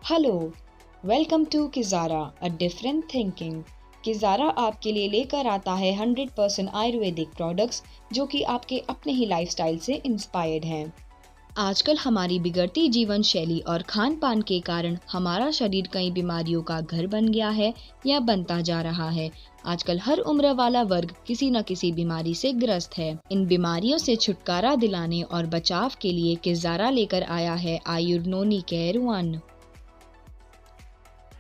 Hello, welcome to Kizara a different thinking. Kizara आपके लिए लेकर आता है 100% आयुर्वेदिक प्रोडक्ट्स जो कि आपके अपने ही लाइफस्टाइल से इंस्पायर्ड हैं। आजकल हमारी बिगड़ती जीवन शैली और खान पान के कारण हमारा शरीर कई बीमारियों का घर बन गया है या बनता जा रहा है। आजकल हर उम्र वाला वर्ग किसी न किसी बीमारी से ग्रस्त है। इन बीमारियों से छुटकारा दिलाने और बचाव के लिए किज़ारा लेकर आया है आयुर्नोनी केयर वन।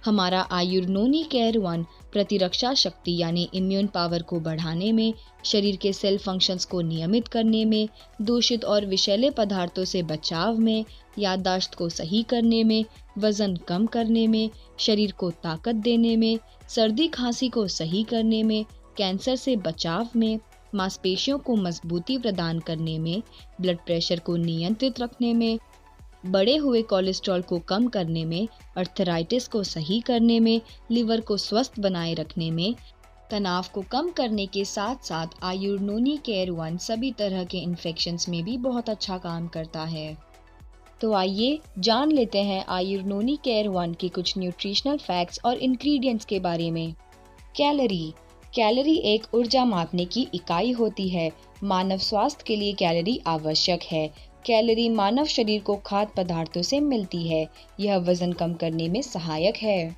हमारा आयुर्नोनी केयर वन प्रतिरक्षा शक्ति यानी इम्यून पावर को बढ़ाने में, शरीर के सेल फंक्शंस को नियमित करने में, दूषित और विषैले पदार्थों से बचाव में, याददाश्त को सही करने में, वजन कम करने में, शरीर को ताकत देने में, सर्दी खांसी को सही करने में, कैंसर से बचाव में, मांसपेशियों को मजबूती प्रदान करने में, ब्लड प्रेशर को नियंत्रित रखने में, बढ़े हुए कोलेस्ट्रॉल को कम करने में, अर्थराइटिस को सही करने में, लिवर को स्वस्थ बनाए रखने में, तनाव को कम करने के साथ साथ आयुर्नोनी केयर वन सभी तरह के इन्फेक्शंस में भी बहुत अच्छा काम करता है। तो आइए जान लेते हैं आयुर्नोनी केयर वन के कुछ न्यूट्रिशनल फैक्ट्स और इंग्रेडिएंट्स के बारे में। कैलोरी कैलोरी एक ऊर्जा मापने की इकाई होती है। मानव स्वास्थ्य के लिए कैलोरी आवश्यक है। कैलोरी मानव शरीर को खाद्य पदार्थों से मिलती है। यह वजन कम करने में सहायक है।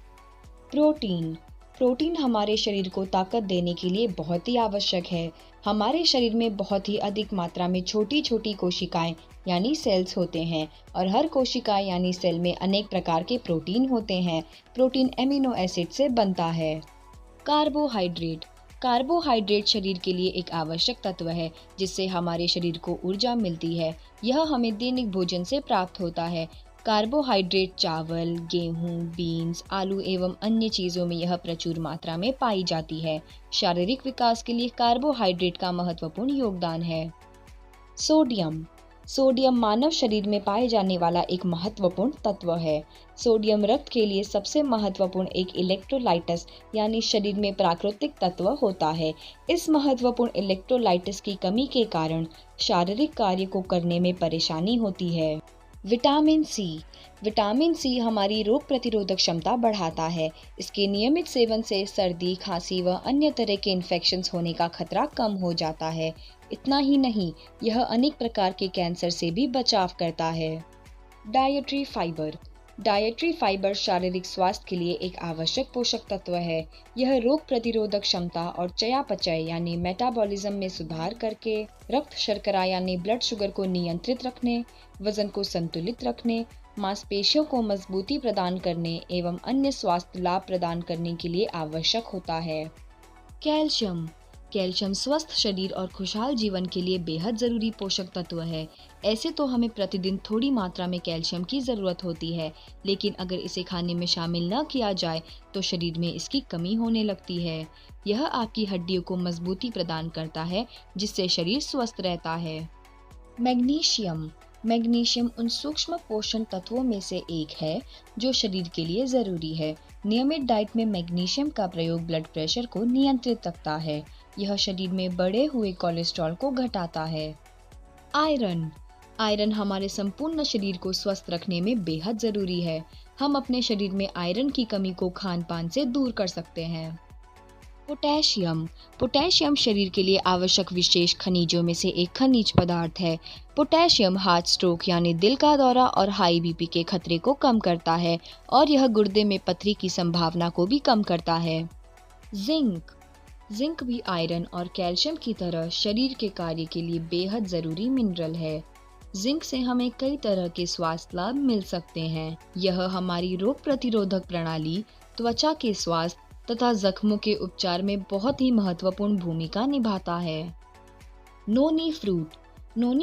प्रोटीन प्रोटीन हमारे शरीर को ताकत देने के लिए बहुत ही आवश्यक है। हमारे शरीर में बहुत ही अधिक मात्रा में छोटी छोटी कोशिकाएं यानी सेल्स होते हैं और हर कोशिका यानी सेल में अनेक प्रकार के प्रोटीन होते हैं। प्रोटीन एमिनो एसिड से बनता है। कार्बोहाइड्रेट शरीर के लिए एक आवश्यक तत्व है जिससे हमारे शरीर को ऊर्जा मिलती है। यह हमें दैनिक भोजन से प्राप्त होता है। कार्बोहाइड्रेट चावल, गेहूं, बीन्स, आलू एवं अन्य चीजों में यह प्रचुर मात्रा में पाई जाती है। शारीरिक विकास के लिए कार्बोहाइड्रेट का महत्वपूर्ण योगदान है। सोडियम मानव शरीर में पाए जाने वाला एक महत्वपूर्ण तत्व है। सोडियम रक्त के लिए सबसे महत्वपूर्ण एक इलेक्ट्रोलाइटस यानी शरीर में प्राकृतिक तत्व होता है। इस महत्वपूर्ण इलेक्ट्रोलाइटस की कमी के कारण शारीरिक कार्य को करने में परेशानी होती है। विटामिन सी हमारी रोग प्रतिरोधक क्षमता बढ़ाता है। इसके नियमित सेवन से सर्दी, खांसी व अन्य तरह के इन्फेक्शंस होने का खतरा कम हो जाता है। इतना ही नहीं, यह अनेक प्रकार के कैंसर से भी बचाव करता है। डायट्री फाइबर शारीरिक स्वास्थ्य के लिए एक आवश्यक पोषक तत्व है। यह रोग प्रतिरोधक क्षमता और चयापचय यानी मेटाबॉलिज्म में सुधार करके रक्त शर्करा यानी ब्लड शुगर को नियंत्रित रखने, वजन को संतुलित रखने, मांसपेशियों को मजबूती प्रदान करने एवं अन्य स्वास्थ्य लाभ प्रदान करने के लिए आवश्यक होता है। कैल्शियम स्वस्थ शरीर और खुशहाल जीवन के लिए बेहद जरूरी पोषक तत्व है। ऐसे तो हमें प्रतिदिन थोड़ी मात्रा में कैल्शियम की जरूरत होती है, लेकिन अगर इसे खाने में शामिल न किया जाए तो शरीर में इसकी कमी होने लगती है। यह आपकी हड्डियों को मजबूती प्रदान करता है जिससे शरीर स्वस्थ रहता है। मैग्नीशियम उन सूक्ष्म पोषण तत्वों में से एक है जो शरीर के लिए जरूरी है। नियमित डाइट में मैग्नीशियम का प्रयोग ब्लड प्रेशर को नियंत्रित रखता है। यह शरीर में बढ़े हुए कोलेस्ट्रॉल को घटाता है। आयरन हमारे संपूर्ण शरीर को स्वस्थ रखने में बेहद जरूरी है। हम अपने शरीर में आयरन की कमी को खान पान से दूर कर सकते हैं। पोटेशियम शरीर के लिए आवश्यक विशेष खनिजों में से एक खनिज पदार्थ है। पोटेशियम हार्ट स्ट्रोक यानी दिल का दौरा और हाई बीपी के खतरे को कम करता है और यह गुर्दे में पथरी की संभावना को भी कम करता है। जिंक भी आयरन और कैल्शियम की तरह शरीर के कार्य के लिए बेहद जरूरी मिनरल है। जिंक से हमें कई तरह के स्वास्थ्य लाभ मिल सकते हैं। यह हमारी रोग प्रतिरोधक प्रणाली, त्वचा के स्वास्थ्य तथा जख्मों के उपचार में बहुत ही महत्वपूर्ण भूमिका निभाता है। नोनी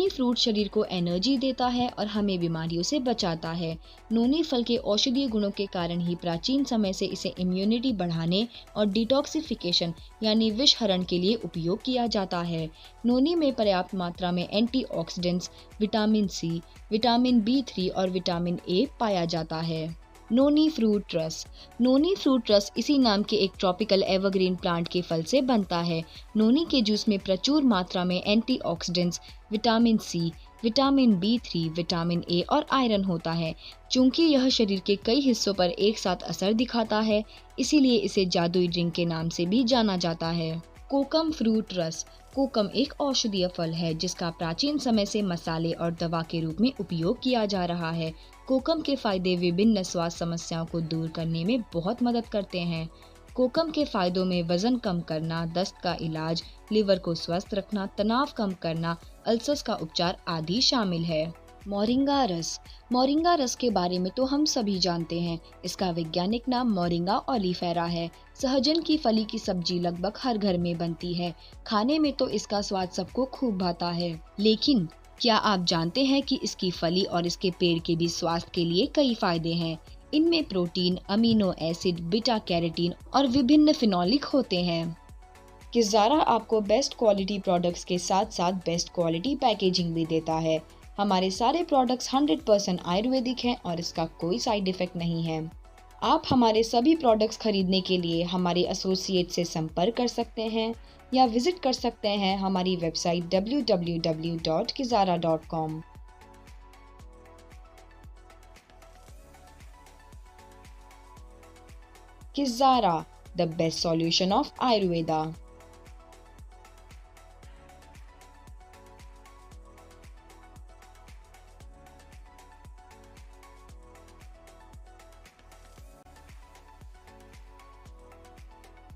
फ्रूट शरीर को एनर्जी देता है और हमें बीमारियों से बचाता है। नोनी फल के औषधीय गुणों के कारण ही प्राचीन समय से इसे इम्यूनिटी बढ़ाने और डिटॉक्सिफिकेशन यानी विषहरण के लिए उपयोग किया जाता है। नोनी में पर्याप्त मात्रा में antioxidants, vitamin C, vitamin B3 और विटामिन A पाया जाता है। नोनी फ्रूट रस। नोनी फ्रूट रस इसी नाम के एक ट्रॉपिकल एवरग्रीन प्लांट के फल से बनता है। नोनी के जूस में प्रचुर मात्रा में antioxidants, vitamin C, vitamin B3, vitamin A और आयरन होता है। चूंकि यह शरीर के कई हिस्सों पर एक साथ असर दिखाता है, इसीलिए इसे जादुई ड्रिंक के नाम से भी जाना जाता है। कोकम फ्रूट रस। कोकम एक औषधीय फल है जिसका प्राचीन समय से मसाले और दवा के रूप में उपयोग किया जा रहा है। कोकम के फायदे विभिन्न स्वास्थ्य समस्याओं को दूर करने में बहुत मदद करते हैं। कोकम के फायदों में वजन कम करना, दस्त का इलाज, लिवर को स्वस्थ रखना, तनाव कम करना, अल्सर्स का उपचार आदि शामिल है। मोरिंगा रस। मोरिंगा रस के बारे में तो हम सभी जानते हैं। इसका वैज्ञानिक नाम मोरिंगा ओलिफेरा है। सहजन की फली की सब्जी लगभग हर घर में बनती है। खाने में तो इसका स्वाद सबको खूब भाता है। लेकिन क्या आप जानते हैं कि इसकी फली और इसके पेड़ के भी स्वास्थ्य के लिए कई फायदे हैं। इनमें protein, amino acid, beta carotene और विभिन्न फिनोलिक होते हैं। किज़ारा आपको बेस्ट क्वालिटी प्रोडक्ट्स के साथ साथ बेस्ट क्वालिटी पैकेजिंग भी देता है। हमारे सारे प्रोडक्ट्स 100% आयुर्वेदिक हैं और इसका कोई साइड इफेक्ट नहीं है। आप हमारे सभी प्रोडक्ट्स खरीदने के लिए हमारे एसोसिएट से संपर्क कर सकते हैं या विजिट कर सकते हैं हमारी website www.kizara.com। Kizara, the best solution of Ayurveda।